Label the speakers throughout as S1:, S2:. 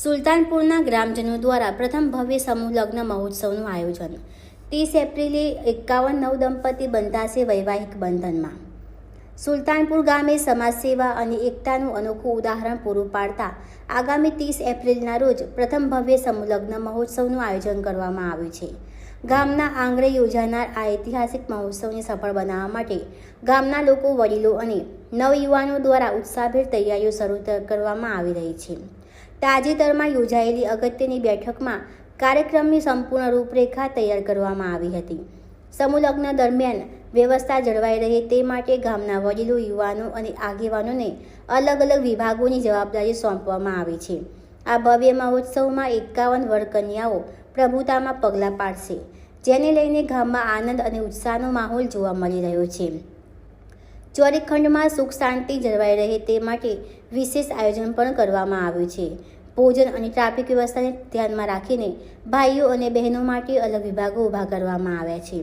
S1: સુલતાનપુરના ગ્રામજનો દ્વારા પ્રથમ ભવ્ય સમૂહ લગ્ન મહોત્સવનું આયોજન 30 એપ્રિલે 51 નવદંપતિ બંધાશે વૈવાહિક બંધનમાં. સુલતાનપુર ગામે સમાજસેવા અને એકતાનું અનોખું ઉદાહરણ પૂરું પાડતા આગામી 30 એપ્રિલના રોજ પ્રથમ ભવ્ય સમૂહ લગ્ન મહોત્સવનું આયોજન કરવામાં આવ્યું છે. ગામના આંગણે યોજાનાર આ ઐતિહાસિક મહોત્સવને સફળ બનાવવા માટે ગામના લોકો, વડીલો અને નવયુવાનો દ્વારા ઉત્સાહભેર તૈયારીઓ શરૂ કરવામાં આવી રહી છે. તાજેતરમાં યોજાયેલી અગત્યની બેઠકમાં કાર્યક્રમની સંપૂર્ણ રૂપરેખા તૈયાર કરવામાં આવી હતી. સમૂહ લગ્ન દરમિયાન વ્યવસ્થા જળવાઈ રહે તે માટે ગામના વડીલો, યુવાનો અને આગેવાનોને અલગ અલગ વિભાગોની જવાબદારી સોંપવામાં આવી છે. આ ભવ્ય મહોત્સવમાં 51 વરકન્યાઓ પ્રભુતામાં પગલાં પાડશે, જેને લઈને ગામમાં આનંદ અને ઉત્સાહનો માહોલ જોવા મળી રહ્યો છે. ચોરીખંડમાં સુખ શાંતિ જળવાઈ રહે તે માટે વિશેષ આયોજન પણ કરવામાં આવ્યું છે. ભોજન અને ટ્રાફિક વ્યવસ્થાને ધ્યાનમાં રાખીને ભાઈઓ અને બહેનો માટે અલગ વિભાગો ઊભા કરવામાં આવ્યા છે,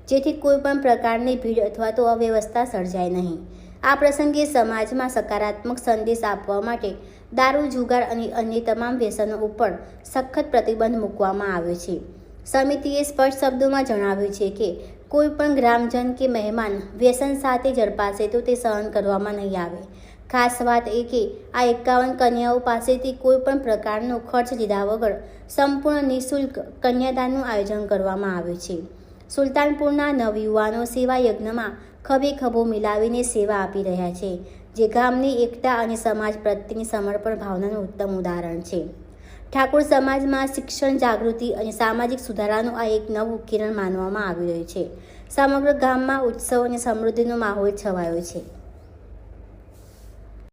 S1: જેથી કોઈ પણ પ્રકારની ભીડ અથવા તો અવ્યવસ્થા સર્જાય નહીં. આ પ્રસંગે સમાજમાં સકારાત્મક સંદેશ આપવા માટે દારૂ, જુગાર અને અન્ય તમામ વ્યસનો ઉપર સખત પ્રતિબંધ મૂકવામાં આવ્યો છે. સમિતિએ સ્પષ્ટ શબ્દોમાં જણાવ્યું છે કે કોઈ પણ ગ્રામજન કે મહેમાન વ્યસન સાથે ઝડપાશે તો તે સહન કરવામાં નહીં આવે. ખાસ વાત એ કે આ 51 કન્યાઓ પાસેથી કોઈ પણ પ્રકારનો ખર્ચ લીધા વગર સંપૂર્ણ નિઃશુલ્ક કન્યાદાનનું આયોજન કરવામાં આવ્યું છે. સુલતાનપુરના નવયુવાનો સેવા યજ્ઞમાં ખભે ખભો મિલાવીને સેવા આપી રહ્યા છે, જે ગામની એકતા અને સમાજ પ્રત્યેની સમર્પણ ભાવનાનું ઉત્તમ ઉદાહરણ છે. ઠાકોર સમાજમાં શિક્ષણ, જાગૃતિ અને સામાજિક સુધારાનું આ એક નવું કિરણ માનવામાં આવી રહ્યું છે. સમગ્ર ગામમાં ઉત્સવ અને સમૃદ્ધિનો માહોલ છવાયો છે.